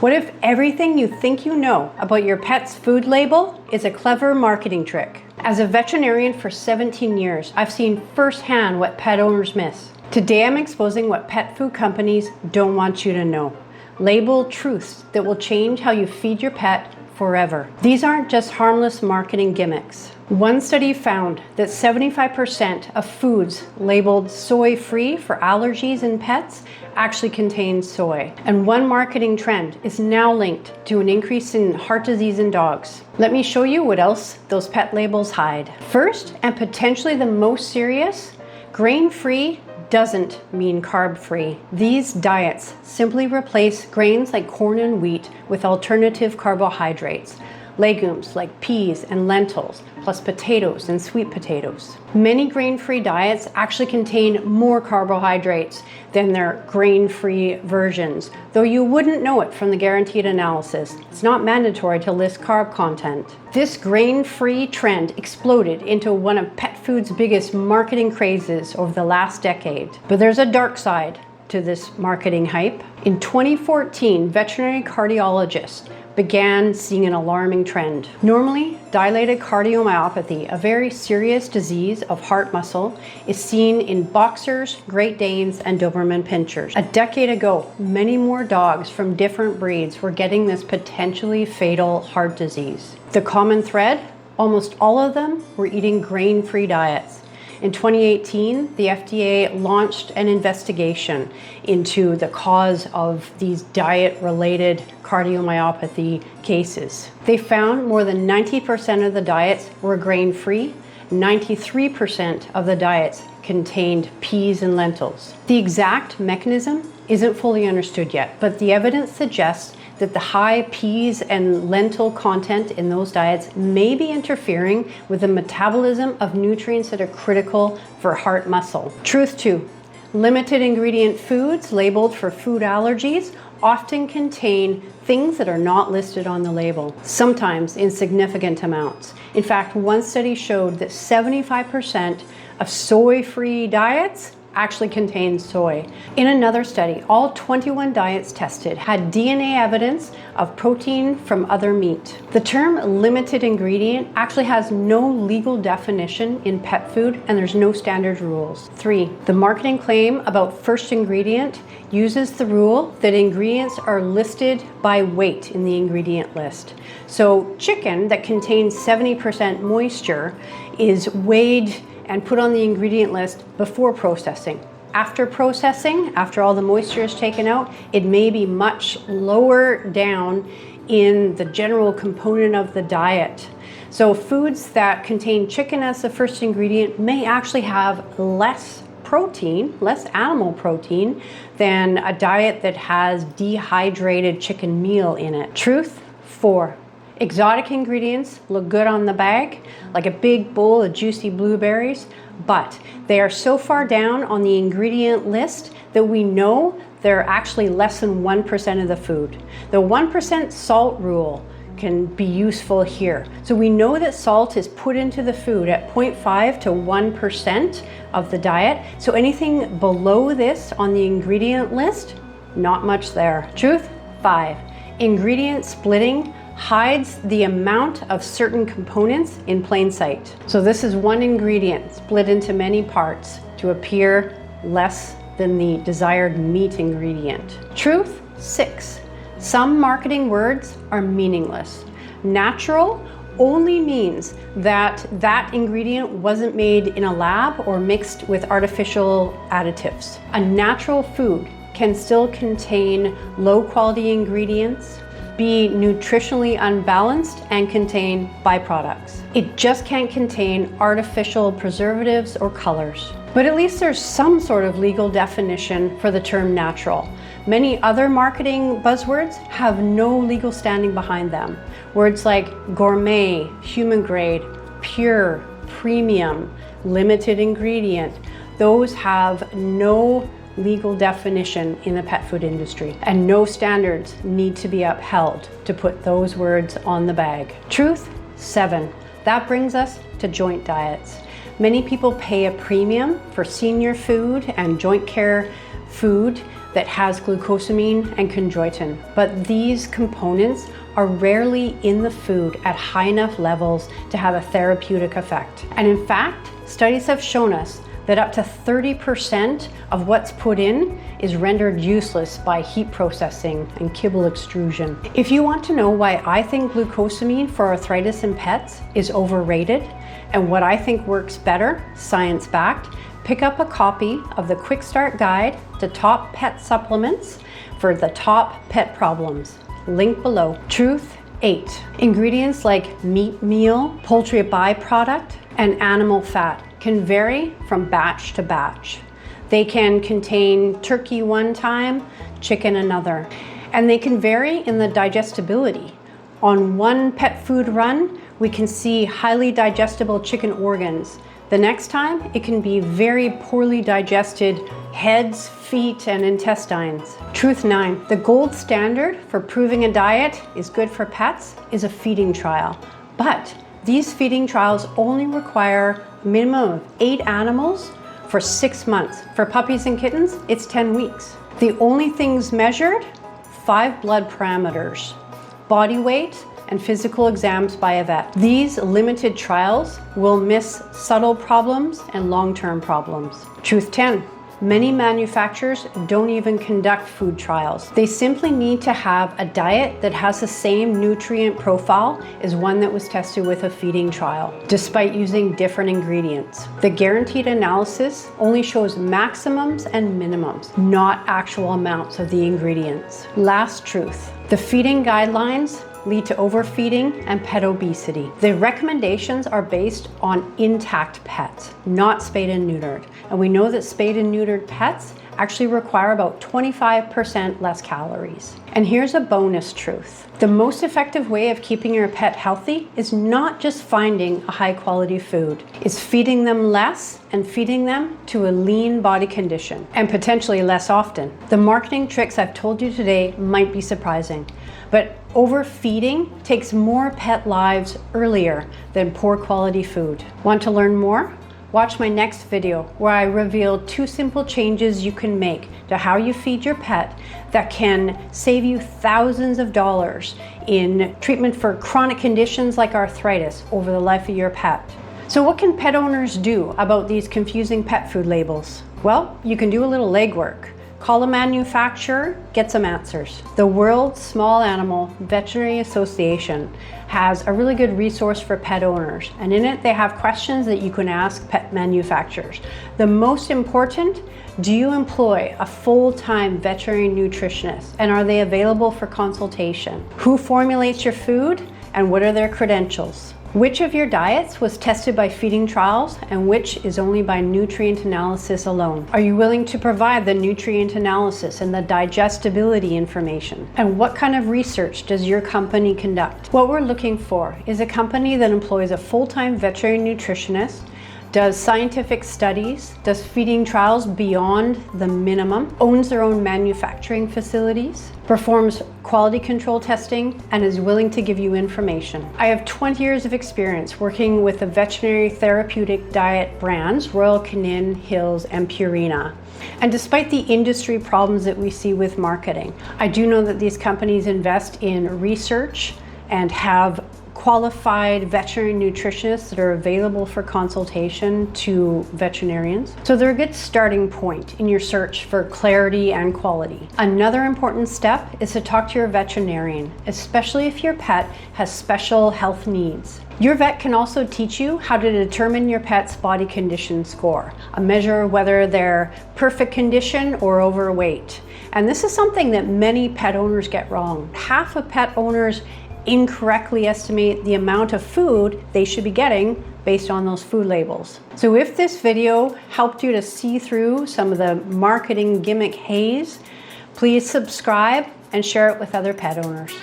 What if everything you think you know about your pet's food label is a clever marketing trick? As a veterinarian for 17 years, I've seen firsthand what pet owners miss. Today I'm exposing what pet food companies don't want you to know. Labeled truths that will change how you feed your pet forever. These aren't just harmless marketing gimmicks. One study found that 75% of foods labeled soy-free for allergies in pets actually contain soy. And one marketing trend is now linked to an increase in heart disease in dogs. Let me show you what else those pet labels hide. First, and potentially the most serious, grain-free doesn't mean carb-free. These diets simply replace grains like corn and wheat with alternative carbohydrates, legumes like peas and lentils, plus potatoes and sweet potatoes. Many grain-free diets actually contain more carbohydrates than their grain-free versions, though you wouldn't know it from the guaranteed analysis. It's not mandatory to list carb content. This grain-free trend exploded into one of pet food's biggest marketing crazes over the last decade. But there's a dark side to this marketing hype. In 2014, veterinary cardiologists began seeing an alarming trend. Normally, dilated cardiomyopathy, a very serious disease of heart muscle, is seen in boxers, Great Danes, and Doberman Pinschers. A decade ago, many more dogs from different breeds were getting this potentially fatal heart disease. The common thread? Almost all of them were eating grain-free diets. In 2018, the FDA launched an investigation into the cause of these diet-related cardiomyopathy cases. They found more than 90% of the diets were grain-free, 93% of the diets contained peas and lentils. The exact mechanism isn't fully understood yet, but the evidence suggests that the high peas and lentil content in those diets may be interfering with the metabolism of nutrients that are critical for heart muscle. Truth 2. Limited ingredient foods labeled for food allergies often contain things that are not listed on the label, sometimes in significant amounts. In fact, one study showed that 75% of soy-free diets actually contains soy. In another study, all 21 diets tested had DNA evidence of protein from other meat. The term limited ingredient actually has no legal definition in pet food, and there's no standard rules. 3, the marketing claim about first ingredient uses the rule that ingredients are listed by weight in the ingredient list. So chicken that contains 70% moisture is weighed and put on the ingredient list before processing. After processing, after all the moisture is taken out, it may be much lower down in the general component of the diet. So foods that contain chicken as the first ingredient may actually have less protein, less animal protein, than a diet that has dehydrated chicken meal in it. Truth 4. Exotic ingredients look good on the bag, like a big bowl of juicy blueberries, but they are so far down on the ingredient list that we know they're actually less than 1% of the food. The 1% salt rule can be useful here. So we know that salt is put into the food at 0.5 to 1% of the diet. So anything below this on the ingredient list, not much there. Truth 5. Ingredient splitting hides the amount of certain components in plain sight. So this is one ingredient split into many parts to appear less than the desired meat ingredient. Truth 6. Some marketing words are meaningless. Natural only means that that ingredient wasn't made in a lab or mixed with artificial additives. A natural food can still contain low quality ingredients, be nutritionally unbalanced, and contain byproducts. It just can't contain artificial preservatives or colors. But at least there's some sort of legal definition for the term natural. Many other marketing buzzwords have no legal standing behind them. Words like gourmet, human grade, pure, premium, limited ingredient, those have no legal definition in the pet food industry, and no standards need to be upheld to put those words on the bag. Truth 7. That brings us to joint diets. Many people pay a premium for senior food and joint care food that has glucosamine and chondroitin, but these components are rarely in the food at high enough levels to have a therapeutic effect. And in fact, studies have shown us that up to 30% of what's put in is rendered useless by heat processing and kibble extrusion. If you want to know why I think glucosamine for arthritis in pets is overrated and what I think works better, science-backed, pick up a copy of the Quick Start Guide to Top Pet Supplements for the top pet problems. Link below. Truth 8. Ingredients like meat meal, poultry byproduct, and animal fat can vary from batch to batch. They can contain turkey one time, chicken another, and they can vary in the digestibility. On one pet food run, we can see highly digestible chicken organs. The next time, it can be very poorly digested heads, feet, and intestines. Truth 9. The gold standard for proving a diet is good for pets is a feeding trial. But these feeding trials only require a minimum of 8 animals for 6 months. For puppies and kittens, it's 10 weeks. The only things measured, 5 blood parameters, body weight, and physical exams by a vet. These limited trials will miss subtle problems and long-term problems. Truth 10. Many manufacturers don't even conduct food trials. They simply need to have a diet that has the same nutrient profile as one that was tested with a feeding trial, despite using different ingredients. The guaranteed analysis only shows maximums and minimums, not actual amounts of the ingredients. Last truth. The feeding guidelines lead to overfeeding and pet obesity. The recommendations are based on intact pets, not spayed and neutered. And we know that spayed and neutered pets actually require about 25% less calories. And here's a bonus truth. The most effective way of keeping your pet healthy is not just finding a high quality food. It's feeding them less and feeding them to a lean body condition, and potentially less often. The marketing tricks I've told you today might be surprising, but overfeeding takes more pet lives earlier than poor quality food. Want to learn more? Watch my next video where I reveal 2 simple changes you can make to how you feed your pet that can save you thousands of dollars in treatment for chronic conditions like arthritis over the life of your pet. So what can pet owners do about these confusing pet food labels? Well, you can do a little legwork. Call a manufacturer, get some answers. The World Small Animal Veterinary Association has a really good resource for pet owners, and in it they have questions that you can ask pet manufacturers. The most important, do you employ a full-time veterinary nutritionist, and are they available for consultation? Who formulates your food, and what are their credentials? Which of your diets was tested by feeding trials and which is only by nutrient analysis alone? Are you willing to provide the nutrient analysis and the digestibility information? And what kind of research does your company conduct? What we're looking for is a company that employs a full-time veterinary nutritionist, does scientific studies, does feeding trials beyond the minimum, owns their own manufacturing facilities, performs quality control testing, and is willing to give you information. I have 20 years of experience working with the veterinary therapeutic diet brands, Royal Canin, Hills, and Purina. And despite the industry problems that we see with marketing, I do know that these companies invest in research and have qualified veterinary nutritionists that are available for consultation to veterinarians. So they're a good starting point in your search for clarity and quality. Another important step is to talk to your veterinarian, especially if your pet has special health needs. Your vet can also teach you how to determine your pet's body condition score, a measure of whether they're perfect condition or overweight. And this is something that many pet owners get wrong. Half of pet owners incorrectly estimate the amount of food they should be getting based on those food labels. So if this video helped you to see through some of the marketing gimmick haze, please subscribe and share it with other pet owners.